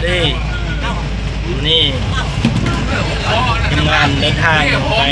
ดินี่ทีมงานเดินทางไป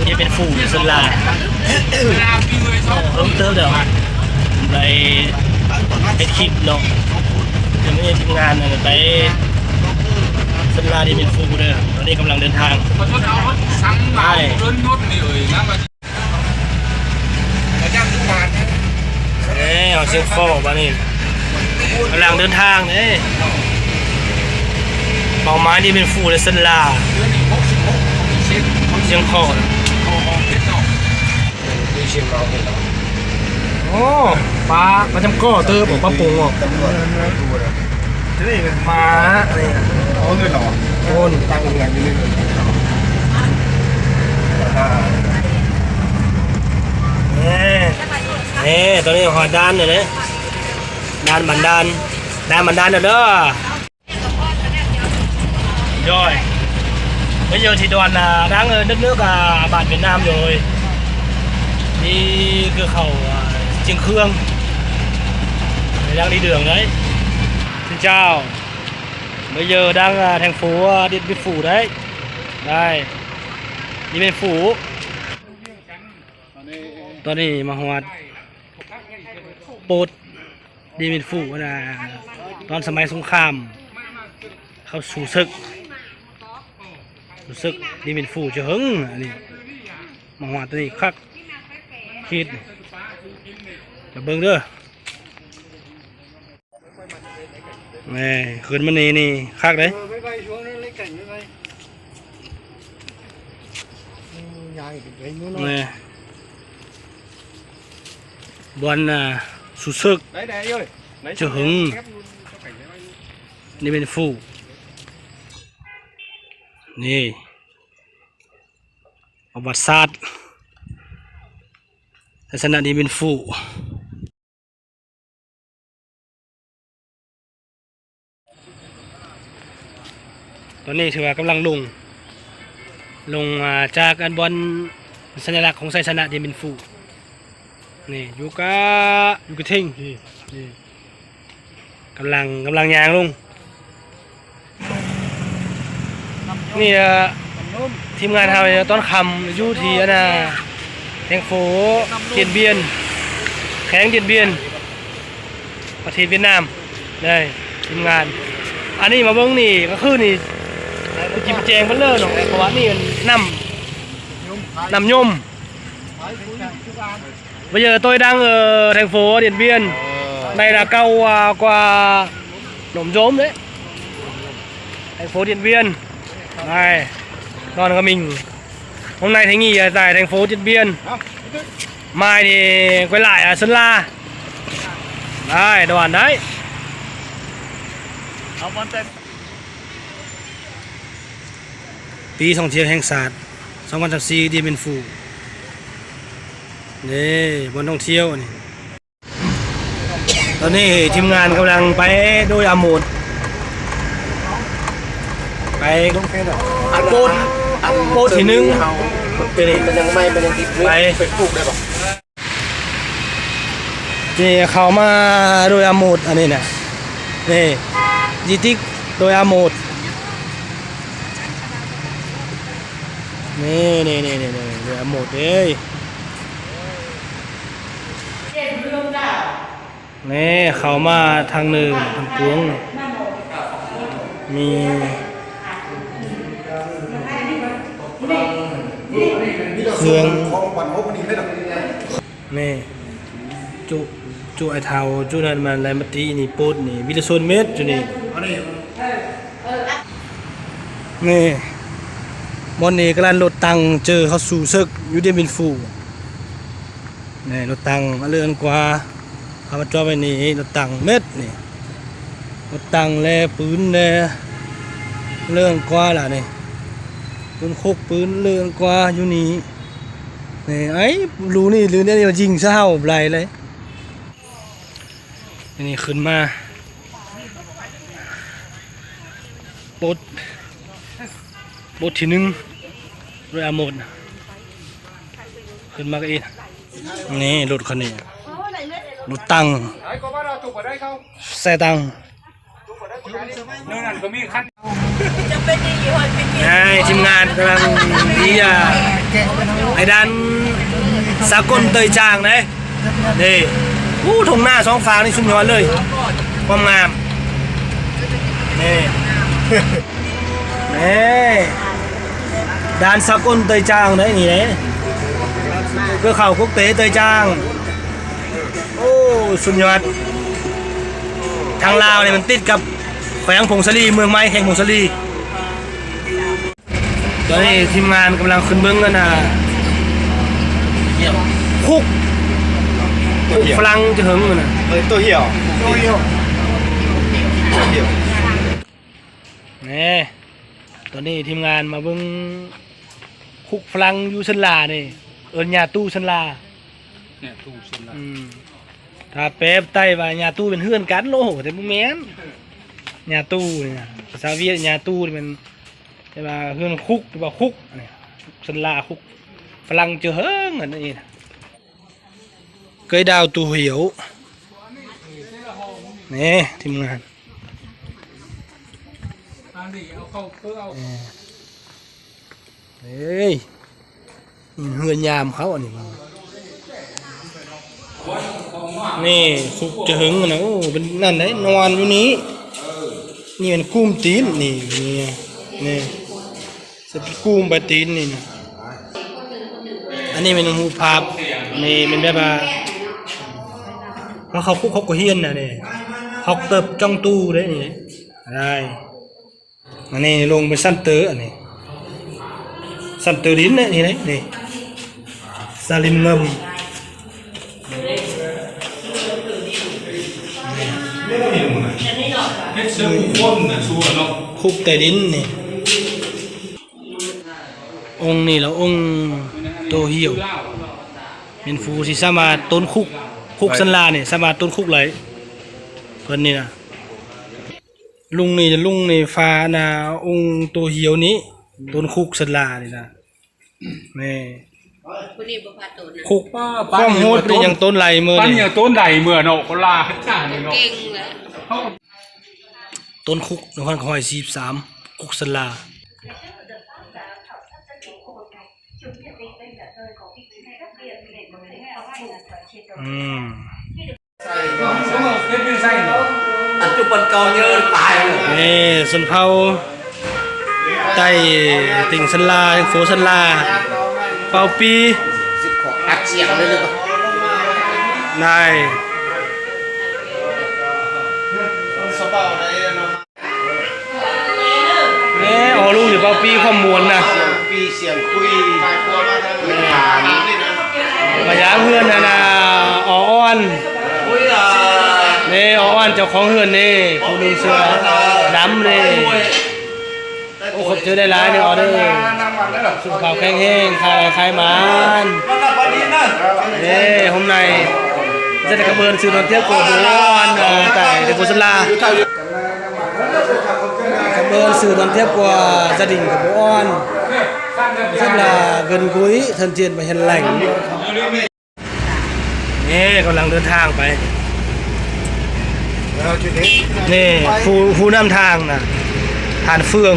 ที่เป็นฝูงสลาเพิ่มเติมเดี๋ยวไปเป็นคลิปเนาะจะไม่ทีมงานไปสลาที่เป็นฝูงเด้อตอนนี้กำลังเดินทางไปเอาเชียงฟอกมานี่กำลังเดินทางเนี่ยเป้าหมายที่เป็นฟูและสันลาเชียงคอนโอ้ปลาจำก้อเติมผมปลาปุงออกมาอะไรเอาเงินหรอโอนตั้งเงินอยู่นี่ตอนนี้หอด้านเลยด้านบันดาลเด้อย่อยbây giờ thì đoàn là đang ở đất nước bạn Việt Nam rồi đi cửa khẩu Triềng Khương đang đi đường đấy. Xin chào, bây giờ đang thành phố Điện Biên Phủ đấy, đây đi Biên Phủตอนนี้มาฮอดโปดดีมินฟูนะตอนสมัยสงครามเขาสู้ศึกดีมินฟูจะหึงอันนี้มาฮอดตัวนี้คักคิดจะเบิ่งเด้อนี่ขึ้นมานี่คักเลยนี่บอลสู้ศึกจะหึงนี่เป็นฟูนี่ประวัติศาสตร์ลักษณะนี้เป็นฟูตอนนี้ถือว่ากำลังลงจากอันบอลสัญลักษณ์ของไซสนะที่เป็นฟูนี่อยู่กับทิ้งนี่กำลังยางลงนี่ทีมงานทำต้นคำอยู่ที่แทงโฟเดียนเบียนแข็งเดียนเบียนประเทศเวียดนามได้ทีมงานอันนี้มาเบิ้งนี่ก็คือนี่จิมแจงเบลเลอร์หนองเพราะว่านี่มันน้ำยมbây giờ tôi đang ở thành phố Điện Biên. Đây là cao qua Nổm Rốm đấy. Thành phố Điện Biên. Đây. Đoàn của mình hôm nay thấy nghỉ tại thành phố Điện Biên. Mai thì quay lại ở Sơn La. Đây, đoàn đấy. Tí song chiếc hành sát 2014 Điện Biên Phủนี่บนท่องเที่ยวนี่ตอนนี้ทีมงานกำลังไปด้วยอาโมดไปโปดทีนึงเป็นยังไม่เป็นยังติดไปปลูกได้ปะนี่เขามาด้วยอาโมดอันนี้นะนี่จิติกโดยอาโมดนี่โดยอาโมดเอ้ยนี่เขามาทางหนึ่งทางกวงมีเครื่องนี่จุไอเทาจุนั่นมันอะไรมาตีนี่ปูดนี่วิลโซนเม็ดจุนี่นี่บอนนี่กำลังรถตังเจอเขาสู่ซึกยูเดมินฟูนี่รถตังมาเลื่อนกว่าเอามาจอดไว้นี่รถตังเม็ดนี่รถตังแลปืนแลเลื่อนกว่าล่ะนี่ปืนคกปืนเลื่อนกว่าอยู่นี่นี่ไอ้รู้นี่หรือเนี่ยยิงเศร้าไรเลยนี่ขึ้นมาบทที่หนึ่งด้วยอาโมดขึ้นมาก็อีกนี่รถคันนี้รถตังแซ่ตัง นั่นก็มีคัน ทีมงานกำลังที่จะไอ้ด้านสากลเตยจางนะนี่ทงหน้าสองฝางนี่สุดยอดเลยความงามนี่นี่ด้านสากลเตยจางนะนี่นะเพื่อเข่ากุ๊กเตะเตยจางโอ้สุดยอดทางลาวเนี่ยมันติดกับแขวงผงสลีเมืองไม้แห่งผงสลีตอนนี้ทีมงานกำลังขึ้นเบื้องกันนะคุกฝรั่งจะหึงมันนะตัวเหี่ยวนี่ตอนนี้ทีมงานมาเบื้องคุกฝรั่งอยู่ชันลาเนี่ยเอิญญาตู้ชันลาเนี่ยตู้ชันลาถ้าเป๊ปไต้ว่าญาตู้เป็นเพื่อนกันโลแต่บุแมนญาตู้เนี่ยภาษาเวียดญาตู้มันแต่ว่าเพื่อนคุกหรือว่าคุกเนี่ยชันลาคุกฝรั่งเจอเฮิงอันนี้นะเคยดาวตูเหี่ยวนี่ทีมงานเฮ้ยเฮือนยามเขาอันนี้นี่คุกจะหึงนะโอ้เป็นนั่นไหนนอนอยู่นี้นี่เป็นกุ้มตีนนี่นี่จะเป็นกุ้มใบตีนนี่นะอันนี้เป็นหูภาพนี่เป็นแบบว่าเขาคุกเขาก็เฮียนนะนี่เขาเติบจ้องตู้ได้นี่ได้อันนี้ลงไปสั้นเต๋ออันนี้สั้นเต๋อดินนี่นี่ซาลิมเงิมคุกแต่ดินนี่องค์นี่แล้วองค์โตเหี่ยวเป็นฟูที่สามารถต้นคุกสันลาเนี่ยสามารถต้นคุกไหลเพิ่นนี่นะลุงนี่ฟ้านาองค์โตเหี่ยวนี้ต้นคุกสันลานี่นะนี่คุกความโหดเป็นอย่างต้นไหลเมื่อนี่อย่างต้นไหลเมื่อเนาะคนลาจ้าเนาะต้นคุก1,143คุกสันลาอันจุบันเก่าเยอะตายเลยนี่สันเผาไต้ติ่งสันลาโฟสันลาเป่าปีอัดเสียงเลยเลยนายนี่อ๋อลูกอยู่เป่าปีข้อมูลนะปีเสียงคุยเป็นฐานมายาเพื่อนนะอ้อนนี่อ้อนเจ้าของเฮือนนี่ผู้นึงเสือดำนี่โอ้ขบเจอได้หลายเนี่ยออเดอร์สุดข่าวแข็งแห้งขายมันนี่ผมในจะได้กระเบินสื่อนอนเที่ยวโกบอนแต่เด็กโบสลากระเบินสื่อนอนเที่ยวกว่าจะดิ่งกับโบอนซึ่งlà gần cuối thân thiện và hiền lànhนี่กำลังเดินทางไปนี่ผู้นำทางนะทานเฟือง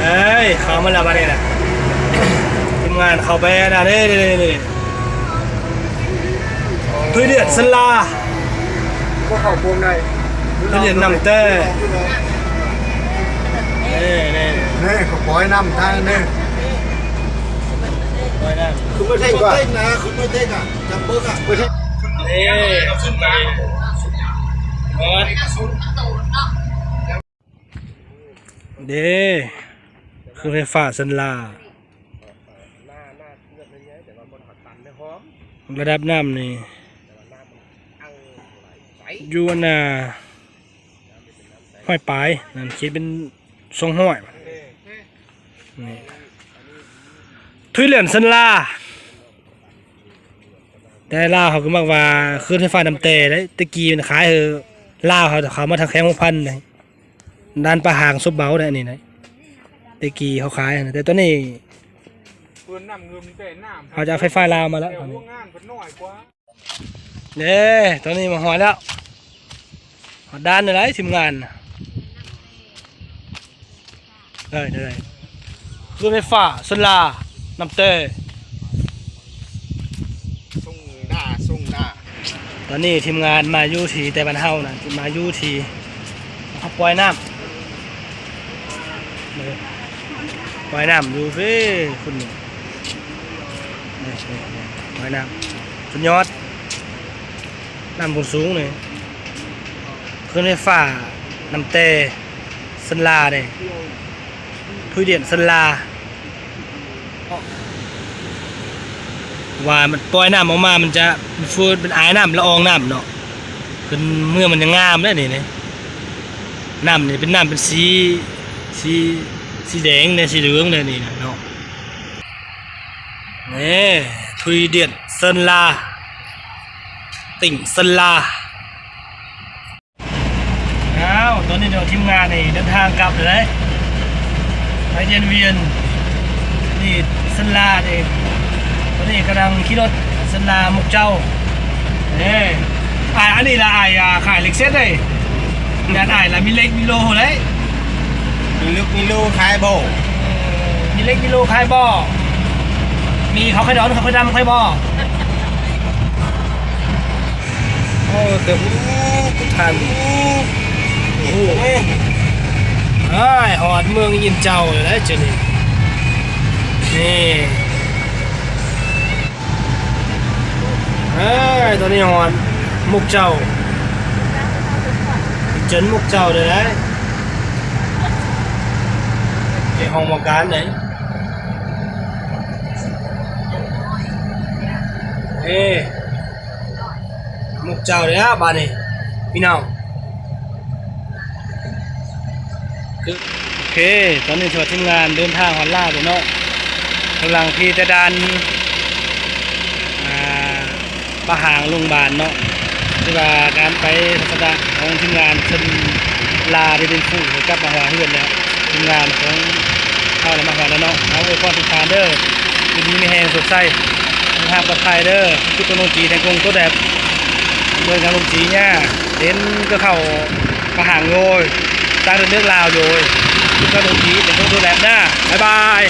เฮ้ยเขามาแล้วมาเนี่ยนะทีมงานเขาไปนะนี่ทุเรียนสลาก็เข้าพวงได้ทุเรียนน้ำเต้นี่เขาปล่อยน้ำทางนี่ปล่อยน้ำคุณไม่เท่ก่อนนะคุณไม่เท่ก่ะจำเบิกอ่ะไม่เท่นี่ขึ้นมาเด้คือไฟฟ้าสันลาระดับน้ำนี่อยู่น่ะห้อยปลายนั่นคิดเป็นทรงห้อยนี่ทุเรียนสันลาแต่ลาวเขาก็มักว่าขึ้นไฟฟ้าน้ำเตะได้ตะกี้มันขายลาวเขามาทางแข้ง6,000เลยด้านปลาหางซบเบาได้นี่นะตะกี้เขาขายแต่ตอนนี้เขาจะไฟฟ้าลาวมาแล้วเด้ตอนนี้มาหอยแล้ว ด้านอะไรทีมงานน่ะได้รถไฟฟ้าสลาน้ำเต้ ส่งหน้า ตอนนี้ทีมงานมาอยู่ที่แต่บ้านเฮานะมาอยู่ที่เขาปล่อยน้ำปล่อยน้ำอยู่เฟ้คุณนี่ปล่อยน้ำสุดยอดน้ำบนสูงเลยเครื่องไฟฟ้าน้ำเตสลาเลยทุยเดียนสลาว่ามันปล่อยน้ำออกมามันจะฟูดเป็นไอ้น้ำละอองน้ำเนาะเป็นเมื่อมันยังงามได้นี่น้ำนี่เป็นน้ำเป็นสีแดงเนี่ยสีเหลืองเนี่ยนี่นะเนาะนี่ทุยเดียนสลาติ่งสลาอ้าวตอนนี้เดี๋ยวทีมงานนี่เดินทางกลับเลยไปเวียนนี่สลาเองตอนนี้กำลังขี่รถสลามุกเจ้าอันนี้ละขายเล็กเซ็ตเลยงานละมีเล็กมีโลเลย มีลึกมีลูคายโบ มีเล็กมีโลขายบ่อมีเขาไข่ดอนเขาไข่ดำไข่บ่อโอ้เต็มทันโอ้โหหอดเมืองยินเจ้าเลยนะเจนี่ตอนนี้หอดมุกเจ้าเจนมุกเจ้าเลยนะไอห้องมาการไหนมุกเจ้าเลยนะบ้านนี้พี่น้องโอเคตอนนี้ทีมงานเดินทางฮอลล่าเดี๋ยวเนาะกำลังที่จะดันประหางโรงพยาบาลเนาะที่ว่าการไปทัศนะของทีมงานชนลาได้เป็นผู้กับมาหาเพื่อนแล้วทีมงานของเข้าแล้วมาหาแล้วเนาะเอาไว้ก่อนทุกทานเด้อทีนี้ไม่แห้งสดใสทางปลอดภัยเด้อทุกตัวโนจีแทงกงตัวแบบเมืองทางลงจีเนี่ยเด่นก็เข้าประหางโยยตั้งแต่เรื่องราวโยยทุกตัวโนจีแทงกงตัวแบบหน้าบ๊ายบาย